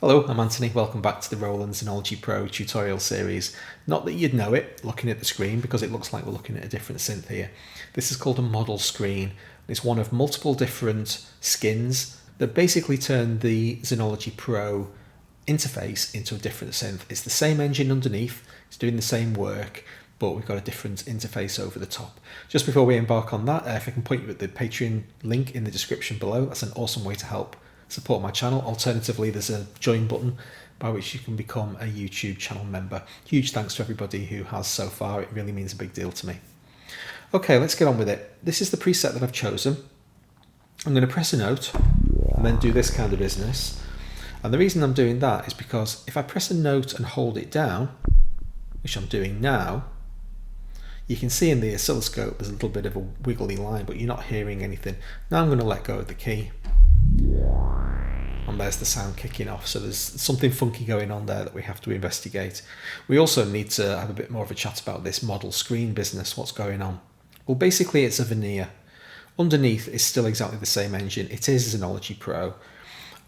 Hello, I'm Anthony. Welcome back to the Roland Zenology Pro tutorial series. Not that you'd know it looking at the screen because it looks like we're looking at a different synth here. This is called a model screen. It's one of multiple different skins that basically turn the Zenology Pro interface into a different synth. It's the same engine underneath, it's doing the same work, but we've got a different interface over the top. Just before we embark on that, if I can point you at the Patreon link in the description below, that's an awesome way to help support my channel. Alternatively, there's a join button by which you can become a YouTube channel member. Huge thanks to everybody who has so far. It really means a big deal to me. Okay, let's get on with it. This is the preset that I've chosen. I'm going to press a note and then do this kind of business. And the reason I'm doing that is because if I press a note and hold it down, which I'm doing now, you can see in the oscilloscope there's a little bit of a wiggly line, but you're not hearing anything. Now I'm going to let go of the key. And there's the sound kicking off. So there's something funky going on there that we have to investigate. We also need to have a bit more of a chat about this model screen business. What's going on? Well, basically it's a veneer. Underneath is still exactly the same engine. It is Zenology Pro,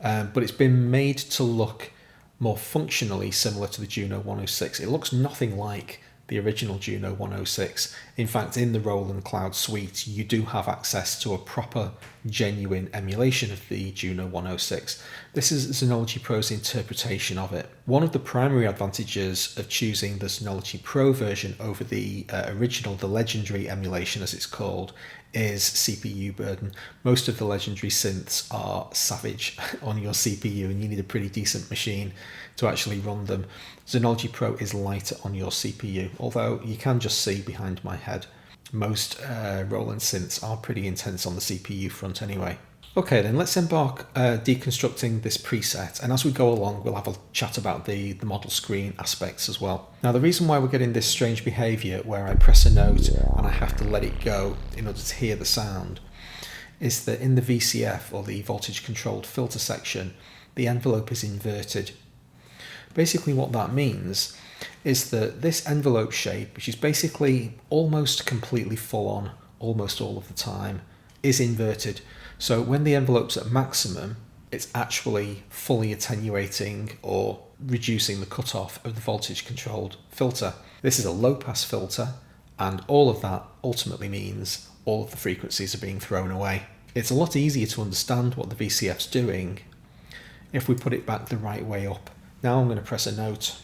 but it's been made to look more functionally similar to the Juno 106. It looks nothing like the original Juno 106. In fact, in the Roland Cloud suite, you do have access to a proper, genuine emulation of the Juno 106. This is Zenology Pro's interpretation of it. One of the primary advantages of choosing the Zenology Pro version over the original, the legendary emulation as it's called, is CPU burden. Most of the legendary synths are savage on your CPU and you need a pretty decent machine to actually run them. Zenology Pro is lighter on your CPU, although you can just see behind my head. Most Roland synths are pretty intense on the CPU front anyway. Okay then, let's embark deconstructing this preset, and as we go along we'll have a chat about the model screen aspects as well. Now the reason why we're getting this strange behaviour where I press a note and I have to let it go in order to hear the sound is that in the VCF, or the voltage controlled filter section, the envelope is inverted. Basically what that means is that this envelope shape, which is basically almost completely full on almost all of the time, is inverted. So when the envelope's at maximum, it's actually fully attenuating or reducing the cutoff of the voltage controlled filter. This is a low pass filter, and all of that ultimately means all of the frequencies are being thrown away. It's a lot easier to understand what the VCF's doing if we put it back the right way up. Now I'm going to press a note,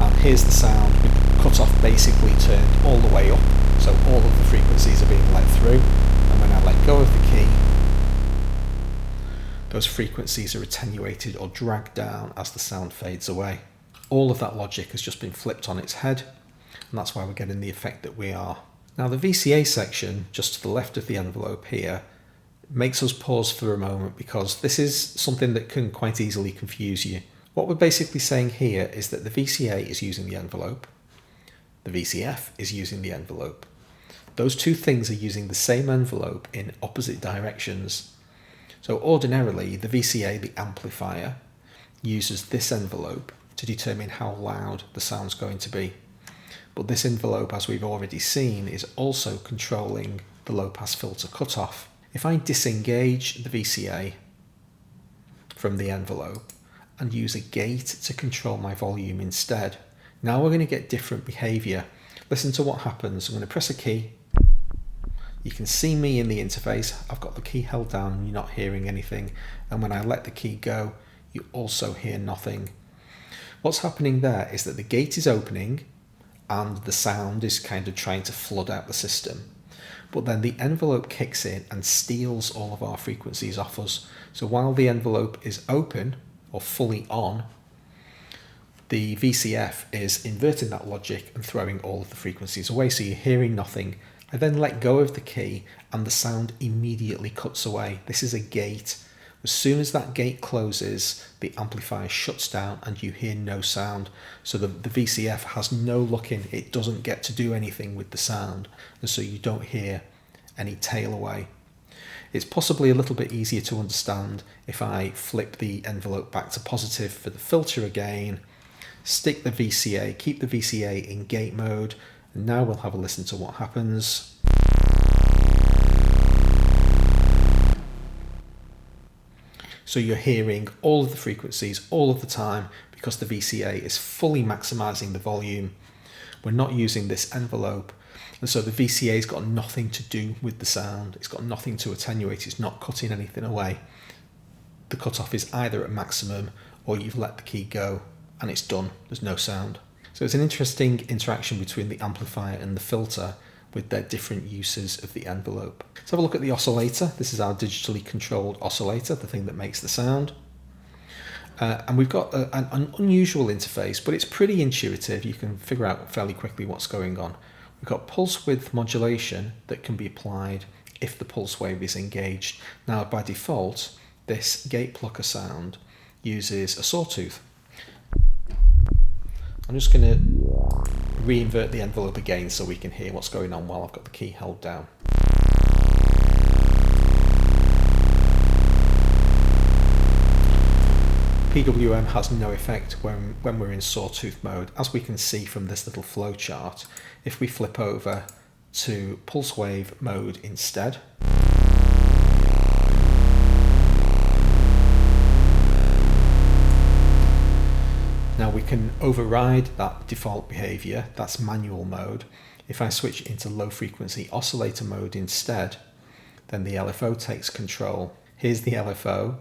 and here's the sound with the cutoff basically turned all the way up, so all of the frequencies are being let through, and when I let go of the key, those frequencies are attenuated or dragged down as the sound fades away. All of that logic has just been flipped on its head, and that's why we're getting the effect that we are. Now the VCA section, just to the left of the envelope here, makes us pause for a moment because this is something that can quite easily confuse you. What we're basically saying here is that the VCA is using the envelope, the VCF is using the envelope. Those two things are using the same envelope in opposite directions. So ordinarily the VCA, the amplifier, uses this envelope to determine how loud the sound's going to be. But this envelope, as we've already seen, is also controlling the low pass filter cutoff. If I disengage the VCA from the envelope and use a gate to control my volume instead, now we're going to get different behaviour. Listen to what happens. I'm going to press a key. You can see me in the interface. I've got the key held down and you're not hearing anything. And when I let the key go, you also hear nothing. What's happening there is that the gate is opening and the sound is kind of trying to flood out the system. But then the envelope kicks in and steals all of our frequencies off us. So while the envelope is open or fully on, the VCF is inverting that logic and throwing all of the frequencies away, so you're hearing nothing. I then let go of the key and the sound immediately cuts away. This is a gate. As soon as that gate closes, the amplifier shuts down and you hear no sound. So the VCF has no look in, it doesn't get to do anything with the sound, and so you don't hear any tail away. It's possibly a little bit easier to understand if I flip the envelope back to positive for the filter again, stick the VCA, keep the VCA in gate mode, and now we'll have a listen to what happens. So you're hearing all of the frequencies all of the time because the VCA is fully maximizing the volume. We're not using this envelope. And so the VCA's got nothing to do with the sound. It's got nothing to attenuate. It's not cutting anything away. The cutoff is either at maximum or you've let the key go and it's done. There's no sound. So it's an interesting interaction between the amplifier and the filter with their different uses of the envelope. Let's have a look at the oscillator. This is our digitally controlled oscillator, the thing that makes the sound. And we've got an unusual interface, but it's pretty intuitive. You can figure out fairly quickly what's going on. We've got pulse width modulation that can be applied if the pulse wave is engaged. Now, by default, this gate plucker sound uses a sawtooth. I'm just going to reinvert the envelope again so we can hear what's going on while I've got the key held down. PWM has no effect when we're in sawtooth mode, as we can see from this little flow chart. If we flip over to pulse wave mode instead, now we can override that default behavior. That's manual mode. If I switch into low frequency oscillator mode instead, then the LFO takes control. Here's the LFO.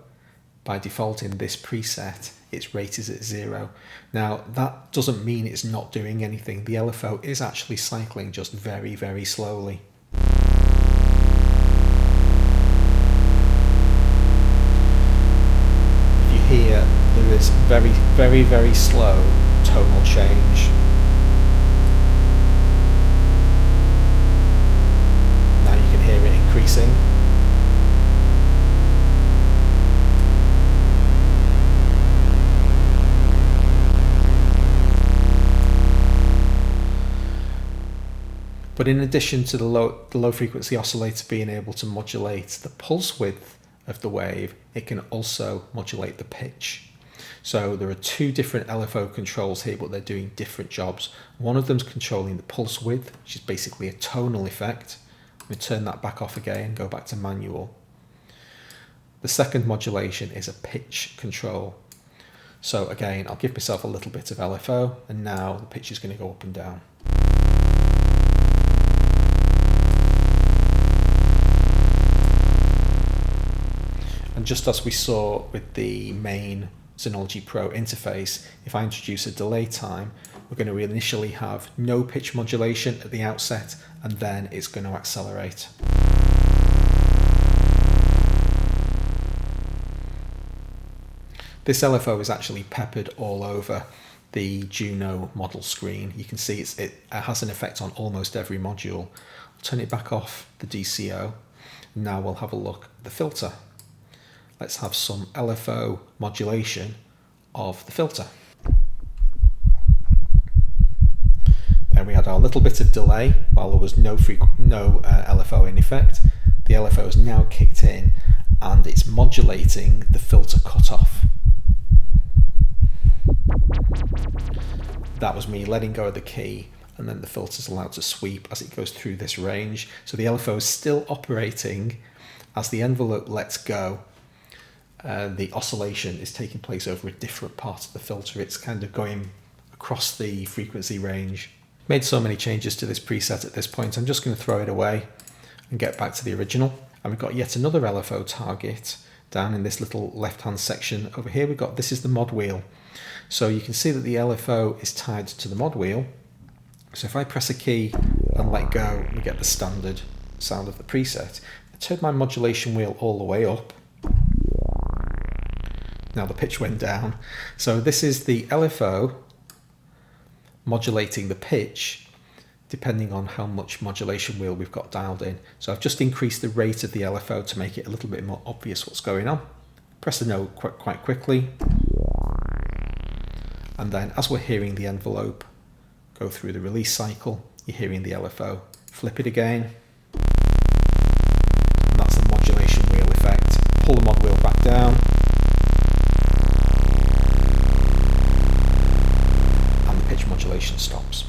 By default in this preset, its rate is at 0. Now that doesn't mean it's not doing anything. The LFO is actually cycling just very, very slowly. If you hear, there is very, very, very slow tonal change. Now you can hear it increasing. But in addition to the low frequency oscillator being able to modulate the pulse width of the wave, it can also modulate the pitch. So there are two different LFO controls here, but they're doing different jobs. One of them's controlling the pulse width, which is basically a tonal effect. We turn that back off again, go back to manual. The second modulation is a pitch control. So again, I'll give myself a little bit of LFO, and now the pitch is going to go up and down. And just as we saw with the main Zenology Pro interface, if I introduce a delay time, we're going to initially have no pitch modulation at the outset, and then it's going to accelerate. This LFO is actually peppered all over the Juno model screen. You can see it has an effect on almost every module. I'll turn it back off the DCO. Now we'll have a look at the filter. Let's have some LFO modulation of the filter. Then we had our little bit of delay while there was no LFO in effect. The LFO is now kicked in and it's modulating the filter cutoff. That was me letting go of the key, and then the filter's allowed to sweep as it goes through this range. So the LFO is still operating as the envelope lets go. The oscillation is taking place over a different part of the filter. It's kind of going across the frequency range. Made so many changes to this preset at this point, I'm just going to throw it away and get back to the original. And we've got yet another LFO target down in this little left-hand section over here. This is the mod wheel. So you can see that the LFO is tied to the mod wheel. So if I press a key and let go, we get the standard sound of the preset. I turn my modulation wheel all the way up. Now the pitch went down. So this is the LFO modulating the pitch depending on how much modulation wheel we've got dialed in. So I've just increased the rate of the LFO to make it a little bit more obvious what's going on. Press the note quite quickly. And then as we're hearing the envelope go through the release cycle, you're hearing the LFO. Flip it again. And that's the modulation wheel effect. Pull the mod wheel back down. And the pitch modulation stops.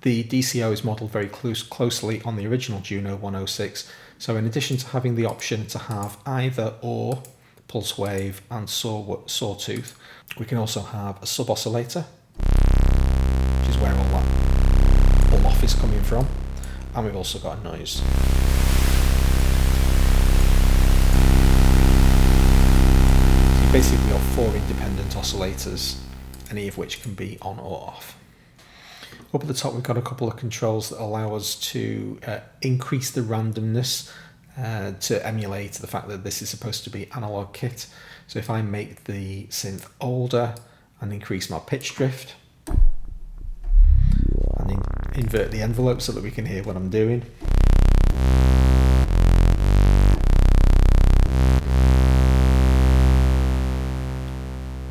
The DCO is modelled very closely on the original Juno 106, so in addition to having the option to have either or pulse wave and sawtooth, we can also have a sub-oscillator, which is where all that pull-off is coming from, and we've also got a noise. So you've basically got 4 independent oscillators, any of which can be on or off. Up at the top we've got a couple of controls that allow us to increase the randomness to emulate the fact that this is supposed to be analog kit. So if I make the synth older and increase my pitch drift and invert the envelope so that we can hear what I'm doing.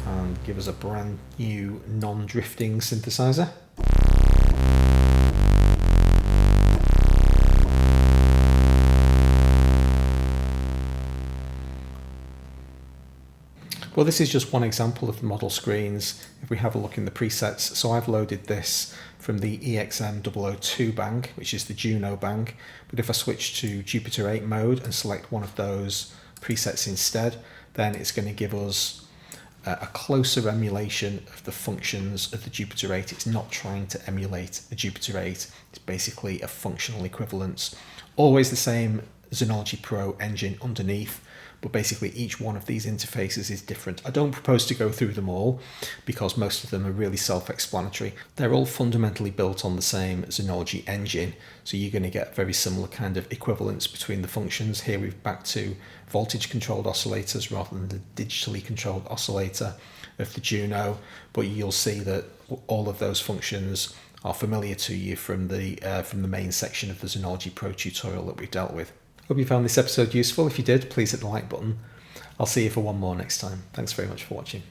And give us a brand new non-drifting synthesizer. Well, this is just one example of the model screens. If we have a look in the presets, so I've loaded this from the EXM002 bank, which is the Juno bank. But if I switch to Jupiter 8 mode and select one of those presets instead, then it's going to give us a closer emulation of the functions of the Jupiter 8. It's not trying to emulate the Jupiter 8. It's basically a functional equivalence. Always the same Zenology Pro engine underneath, but basically each one of these interfaces is different. I don't propose to go through them all because most of them are really self-explanatory. They're all fundamentally built on the same Zenology engine, so you're going to get very similar kind of equivalence between the functions. Here we're back to voltage controlled oscillators rather than the digitally controlled oscillator of the Juno, but you'll see that all of those functions are familiar to you from the main section of the Zenology Pro tutorial that we've dealt with. Hope you found this episode useful. If you did, please hit the like button. I'll see you for one more next time. Thanks very much for watching.